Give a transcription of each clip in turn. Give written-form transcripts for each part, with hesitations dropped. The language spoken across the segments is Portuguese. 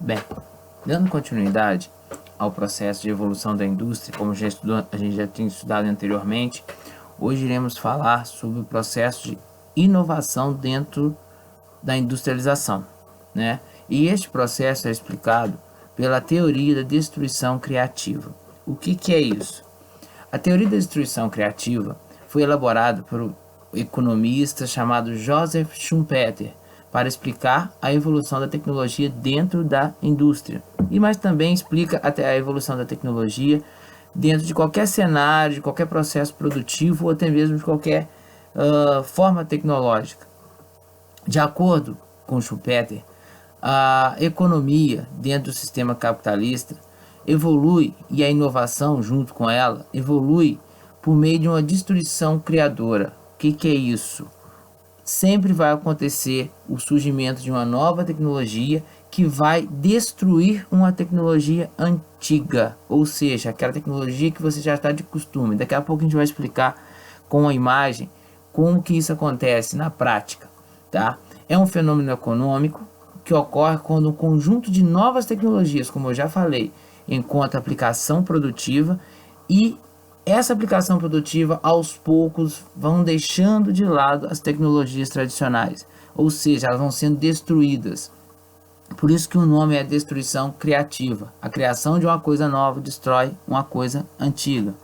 Bem, dando continuidade ao processo de evolução da indústria, como a gente já tinha estudado anteriormente, hoje iremos falar sobre o processo de inovação dentro da industrialização, né? E este processo é explicado pela teoria da destruição criativa. O que é isso? A teoria da destruição criativa foi elaborada por um economista chamado Joseph Schumpeter para explicar a evolução da tecnologia dentro da indústria. Mas também explica até a evolução da tecnologia dentro de qualquer cenário, de qualquer processo produtivo ou até mesmo de qualquer forma tecnológica. De acordo com Schumpeter, a economia dentro do sistema capitalista evolui, e a inovação junto com ela evolui por meio de uma destruição criadora. O que é isso? Sempre vai acontecer o surgimento de uma nova tecnologia que vai destruir uma tecnologia antiga, ou seja, aquela tecnologia que você já está de costume. Daqui a pouco a gente vai explicar com a imagem como que isso acontece na prática, tá? É um fenômeno econômico que ocorre quando um conjunto de novas tecnologias, como eu já falei, encontra aplicação produtiva, e essa aplicação produtiva aos poucos vão deixando de lado as tecnologias tradicionais, ou seja, elas vão sendo destruídas. Por isso que o nome é destruição criativa. A criação de uma coisa nova destrói uma coisa antiga.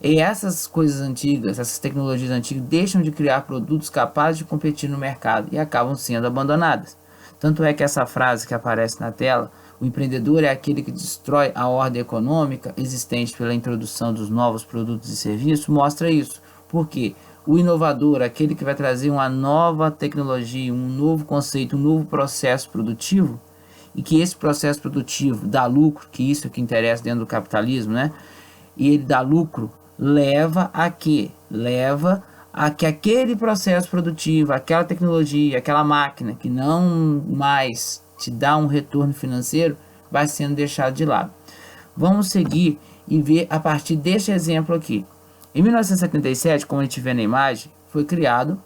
E essas coisas antigas, essas tecnologias antigas deixam de criar produtos capazes de competir no mercado e acabam sendo abandonadas. Tanto é que essa frase que aparece na tela, o empreendedor é aquele que destrói a ordem econômica existente pela introdução dos novos produtos e serviços, mostra isso. Porque o inovador, aquele que vai trazer uma nova tecnologia, um novo conceito, um novo processo produtivo, e que esse processo produtivo dá lucro, que isso é que interessa dentro do capitalismo, né? E ele dá lucro, leva a quê? Leva a que aquele processo produtivo, aquela tecnologia, aquela máquina que não mais te dá um retorno financeiro, vai sendo deixado de lado. Vamos seguir e ver a partir deste exemplo aqui. Em 1977, como a gente vê na imagem, foi criado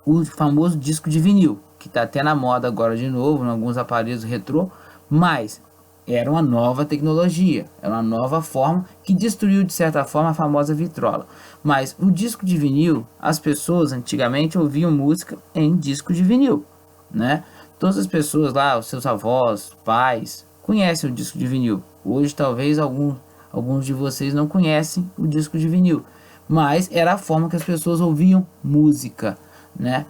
o famoso disco de vinil, que está até na moda agora de novo, em alguns aparelhos retrô, mas era uma nova tecnologia, era uma nova forma que destruiu de certa forma a famosa vitrola. Mas o disco de vinil, as pessoas antigamente ouviam música em disco de vinil, né? Todas as pessoas lá, os seus avós, pais, conhecem o disco de vinil. Hoje talvez alguns de vocês não conhecem o disco de vinil, mas era a forma que as pessoas ouviam música, né?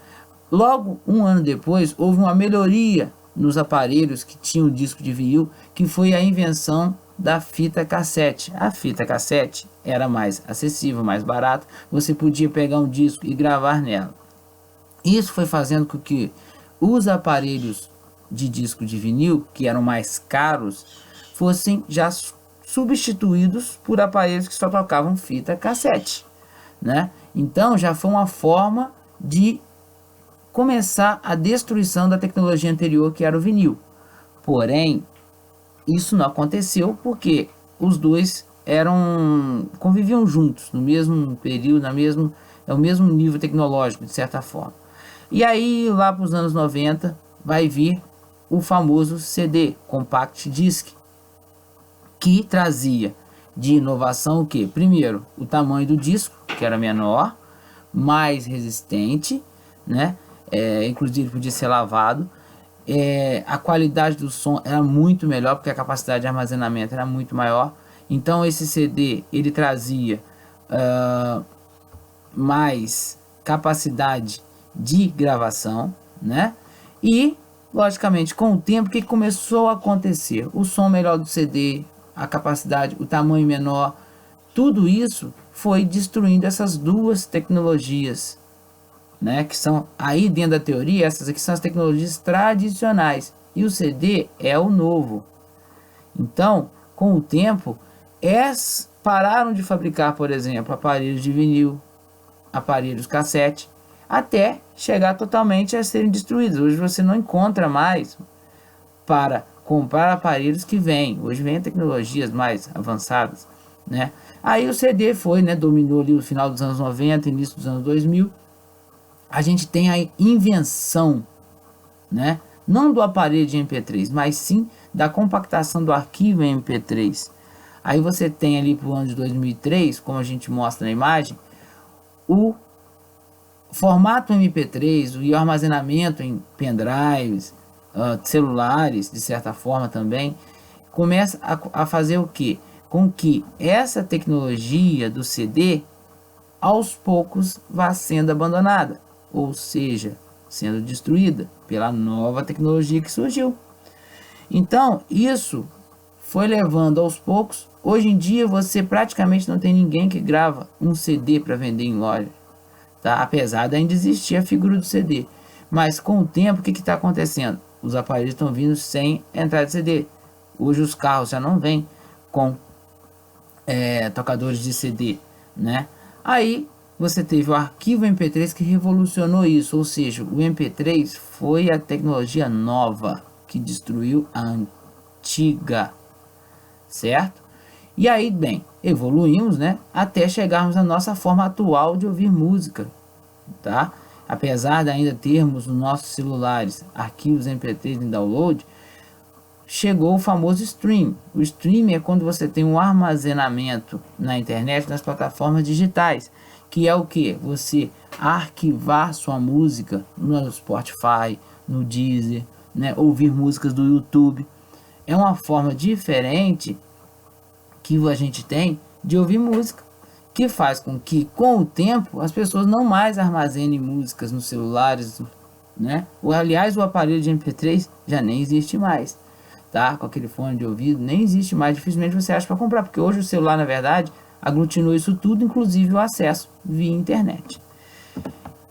Logo, um ano depois, houve uma melhoria nos aparelhos que tinham o disco de vinil, que foi a invenção da fita cassete. A fita cassete era mais acessível, mais barata, você podia pegar um disco e gravar nela. Isso foi fazendo com que os aparelhos de disco de vinil, que eram mais caros, fossem já substituídos por aparelhos que só tocavam fita cassete, né? Então já foi uma forma de começar a destruição da tecnologia anterior, que era o vinil. Porém, isso não aconteceu porque os dois conviviam juntos no mesmo período, é o mesmo nível tecnológico, de certa forma. E aí, lá para os anos 90, vai vir o famoso CD, Compact Disc, que trazia de inovação o quê? Primeiro, o tamanho do disco, que era menor, mais resistente, né? Inclusive podia ser lavado. A qualidade do som era muito melhor, porque a capacidade de armazenamento era muito maior. Então esse CD, ele trazia mais capacidade de gravação, né? E, logicamente, com o tempo, o que começou a acontecer? O som melhor do CD, a capacidade, o tamanho menor, tudo isso foi destruindo essas duas tecnologias, né? Que são, aí dentro da teoria, essas aqui são as tecnologias tradicionais, e o CD é o novo. Então, com o tempo, pararam de fabricar, por exemplo, aparelhos de vinil, aparelhos cassete, até chegar totalmente a serem destruídos. Hoje você não encontra mais para comprar aparelhos que vêm. Hoje vem tecnologias mais avançadas, né? Aí o CD foi, né, dominou ali o final dos anos 90, início dos anos 2000. A gente tem a invenção, né, não do aparelho de MP3, mas sim da compactação do arquivo em MP3. Aí você tem ali para o ano de 2003, como a gente mostra na imagem, o formato MP3 e o armazenamento em pendrives, celulares, de certa forma também, começa a fazer o quê? Com que essa tecnologia do CD, aos poucos, vá sendo abandonada, ou seja, sendo destruída pela nova tecnologia que surgiu. Então, isso foi levando aos poucos. Hoje em dia, você praticamente não tem ninguém que grava um CD para vender em loja, tá? Apesar de ainda existir a figura do CD. Mas com o tempo, o que está acontecendo? Os aparelhos estão vindo sem entrada de CD. Hoje os carros já não vêm com tocadores de CD, né? Aí você teve o arquivo MP3 que revolucionou isso, ou seja, o MP3 foi a tecnologia nova que destruiu a antiga, certo? E aí, bem, evoluímos, né, até chegarmos à nossa forma atual de ouvir música, tá? Apesar de ainda termos nos nossos celulares arquivos MP3 em download, chegou o famoso stream. O stream é quando você tem um armazenamento na internet, nas plataformas digitais, que é o que? Você arquivar sua música no Spotify, no Deezer, né? Ouvir músicas do YouTube. É uma forma diferente que a gente tem de ouvir música, que faz com que, com o tempo, as pessoas não mais armazenem músicas nos celulares, né? Aliás, o aparelho de MP3 já nem existe mais, tá? Com aquele fone de ouvido, nem existe mais, dificilmente você acha para comprar, porque hoje o celular, na verdade, aglutinou isso tudo, inclusive o acesso via internet.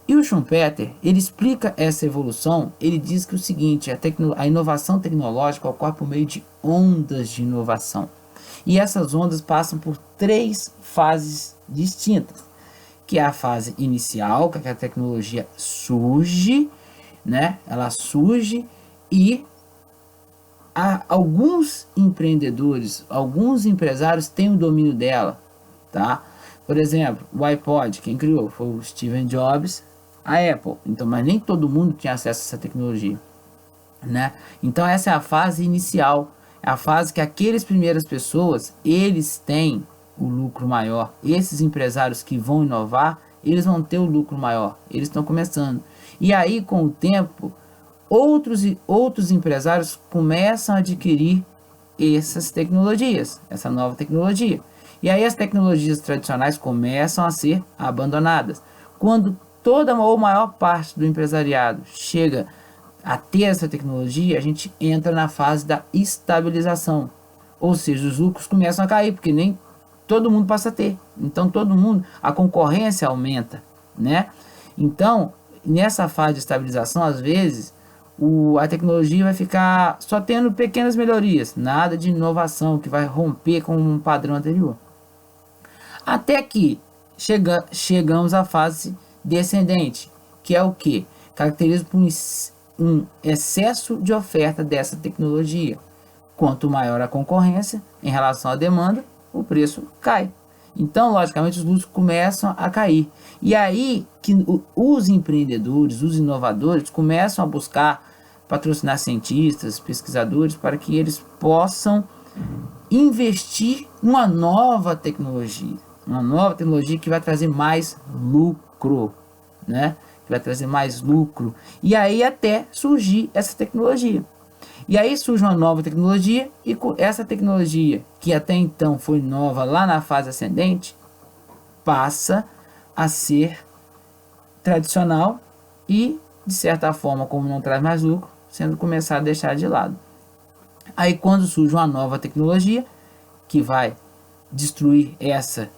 E o Schumpeter, ele explica essa evolução, ele diz que o seguinte, a inovação tecnológica ocorre por meio de ondas de inovação. E essas ondas passam por 3 fases distintas, que é a fase inicial, que a tecnologia surge, né? Ela surge e alguns empreendedores, alguns empresários têm o domínio dela, tá? Por exemplo, o iPod, quem criou foi o Steve Jobs, a Apple. Então, mas nem todo mundo tinha acesso a essa tecnologia, né? Então essa é a fase inicial, é a fase que aqueles primeiras pessoas, eles têm o lucro maior. Esses empresários que vão inovar, eles vão ter o lucro maior. Eles estão começando. E aí, com o tempo, outros empresários começam a adquirir essas tecnologias, essa nova tecnologia. E aí as tecnologias tradicionais começam a ser abandonadas. Quando toda ou maior parte do empresariado chega a ter essa tecnologia, a gente entra na fase da estabilização. Ou seja, os lucros começam a cair, porque nem todo mundo passa a ter. Então todo mundo, a concorrência aumenta, né? Então, nessa fase de estabilização, às vezes, a tecnologia vai ficar só tendo pequenas melhorias, nada de inovação que vai romper com um padrão anterior. Até que chegamos à fase descendente, que é o que? Caracteriza por um excesso de oferta dessa tecnologia. Quanto maior a concorrência em relação à demanda, o preço cai. Então, logicamente, os lucros começam a cair. E aí que os empreendedores, os inovadores, começam a buscar patrocinar cientistas, pesquisadores, para que eles possam investir uma nova tecnologia que vai trazer mais lucro, né? Que vai trazer mais lucro. E aí até surgir essa tecnologia. E aí surge uma nova tecnologia, e com essa tecnologia, que até então foi nova lá na fase ascendente, passa a ser tradicional e, de certa forma, como não traz mais lucro, sendo começado a deixar de lado. Aí quando surge uma nova tecnologia, que vai destruir essa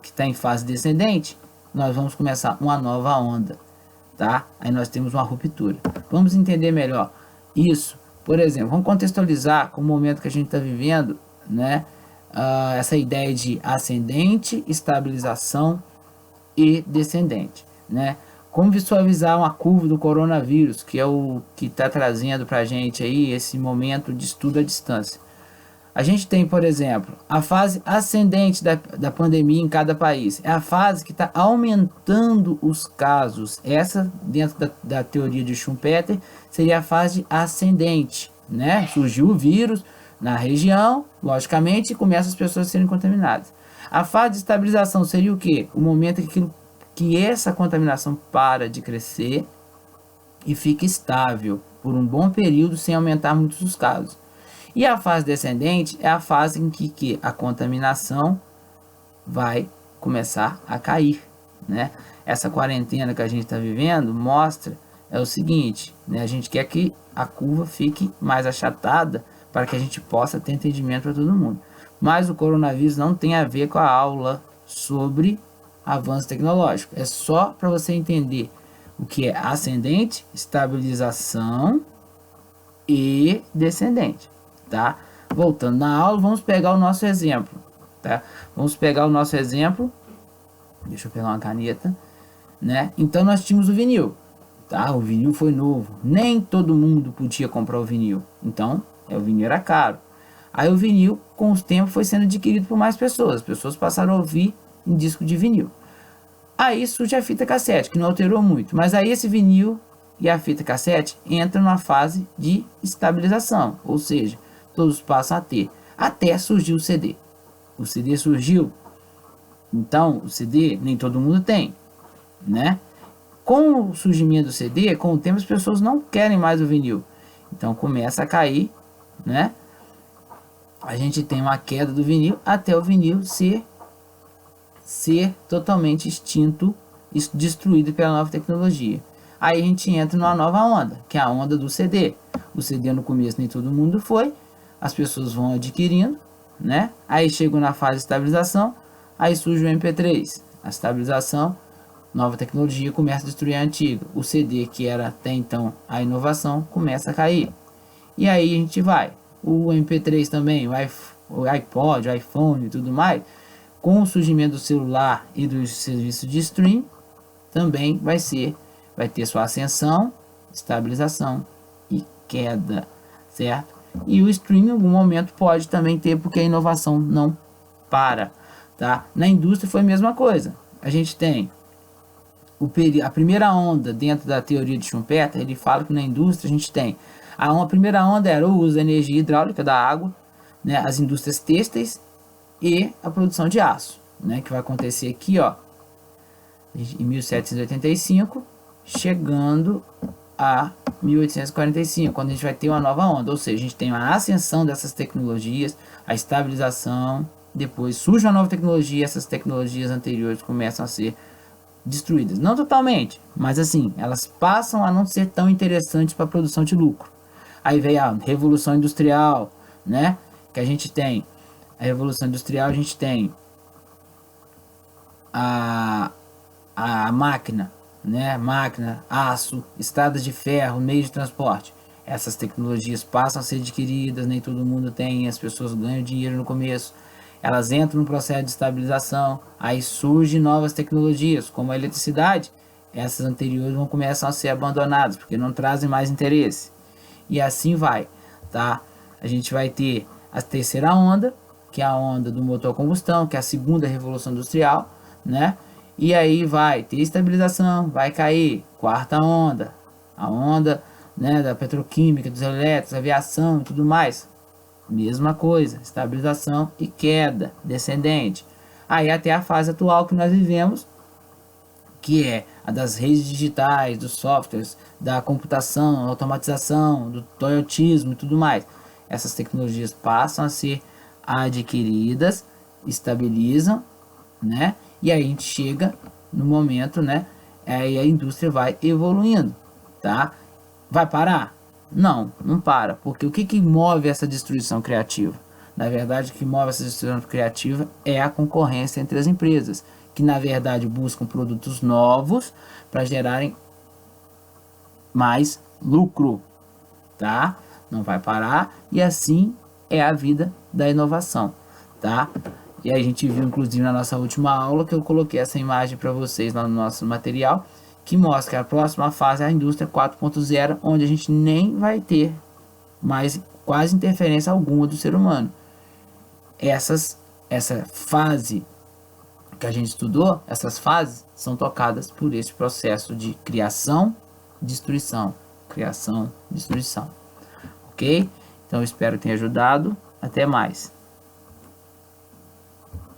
que está em fase descendente, nós vamos começar uma nova onda, tá? Aí nós temos uma ruptura. Vamos entender melhor isso. Por exemplo, vamos contextualizar com o momento que a gente está vivendo, né? Essa ideia de ascendente, estabilização e descendente, né? Como visualizar uma curva do coronavírus, que é o que está trazendo para a gente aí esse momento de estudo à distância. A gente tem, por exemplo, a fase ascendente da pandemia em cada país. É a fase que está aumentando os casos. Essa, dentro da teoria de Schumpeter, seria a fase ascendente, né? Surgiu o vírus na região, logicamente, e começam as pessoas a serem contaminadas. A fase de estabilização seria o quê? O momento que essa contaminação para de crescer e fica estável por um bom período sem aumentar muitos os casos. E a fase descendente é a fase em que a contaminação vai começar a cair, né? Essa quarentena que a gente está vivendo mostra o seguinte, né? A gente quer que a curva fique mais achatada para que a gente possa ter entendimento para todo mundo. Mas o coronavírus não tem a ver com a aula sobre avanço tecnológico. É só para você entender o que é ascendente, estabilização e descendente. Tá? Voltando na aula, vamos pegar o nosso exemplo, tá? Vamos pegar o nosso exemplo, deixa eu pegar uma caneta, né? Então nós tínhamos o vinil, tá? O vinil foi novo, nem todo mundo podia comprar o vinil, então o vinil era caro. Aí o vinil, com o tempo, foi sendo adquirido por mais pessoas, as pessoas passaram a ouvir em disco de vinil. Aí surge a fita cassete, que não alterou muito, mas aí esse vinil e a fita cassete entram na fase de estabilização, ou seja, todos passam a ter, até surgiu o CD. O CD surgiu, então o CD nem todo mundo tem, né? Com o surgimento do CD, com o tempo as pessoas não querem mais o vinil, então começa a cair, né? A gente tem uma queda do vinil até o vinil ser totalmente extinto, destruído pela nova tecnologia. Aí a gente entra numa nova onda, que é a onda do CD. O CD no começo nem todo mundo foi, as pessoas vão adquirindo, né? Aí chegam na fase de estabilização, aí surge o MP3. A estabilização, nova tecnologia começa a destruir a antiga. O CD, que era até então a inovação, começa a cair. E aí a gente vai. O MP3 também, o iPod, o iPhone e tudo mais, com o surgimento do celular e dos serviços de stream, também vai ter sua ascensão, estabilização e queda, certo? E o streaming em algum momento pode também ter, porque a inovação não para, tá? Na indústria foi a mesma coisa. A gente tem a primeira onda dentro da teoria de Schumpeter, ele fala que na indústria a gente tem a primeira onda era o uso da energia hidráulica da água, né, as indústrias têxteis e a produção de aço, né, que vai acontecer aqui, ó, em 1785, chegando a 1845, quando a gente vai ter uma nova onda, ou seja, a gente tem a ascensão dessas tecnologias, a estabilização, depois surge uma nova tecnologia, essas tecnologias anteriores começam a ser destruídas, não totalmente, mas assim, elas passam a não ser tão interessantes para a produção de lucro. Aí vem a Revolução Industrial, né, que a gente tem, a Revolução Industrial, a gente tem a máquina, né? Máquina, aço, estradas de ferro, meio de transporte. Essas tecnologias passam a ser adquiridas, nem todo mundo tem, as pessoas ganham dinheiro no começo. Elas entram no processo de estabilização, aí surgem novas tecnologias, como a eletricidade. Essas anteriores vão começar a ser abandonadas, porque não trazem mais interesse. E assim vai, tá? A gente vai ter a terceira onda, que é a onda do motor a combustão, que é a segunda revolução industrial, né? E aí vai ter estabilização, vai cair, quarta onda, a onda, né, da petroquímica, dos elétricos, aviação e tudo mais. Mesma coisa, estabilização e queda descendente. Aí até a fase atual que nós vivemos, que é a das redes digitais, dos softwares, da computação, automatização, do toyotismo e tudo mais. Essas tecnologias passam a ser adquiridas, estabilizam, né? E aí a gente chega no momento, né? Aí a indústria vai evoluindo, tá? Vai parar? Não, não para. Porque o que move essa destruição criativa? Na verdade, o que move essa destruição criativa é a concorrência entre as empresas, que na verdade buscam produtos novos para gerarem mais lucro, tá? Não vai parar, e assim é a vida da inovação, tá? E aí a gente viu, inclusive, na nossa última aula, que eu coloquei essa imagem para vocês lá no nosso material, que mostra que a próxima fase é a indústria 4.0, onde a gente nem vai ter mais quase interferência alguma do ser humano. essa fase que a gente estudou, essas fases são tocadas por esse processo de criação, destruição, criação, destruição. Ok? Então eu espero que tenha ajudado. Até mais.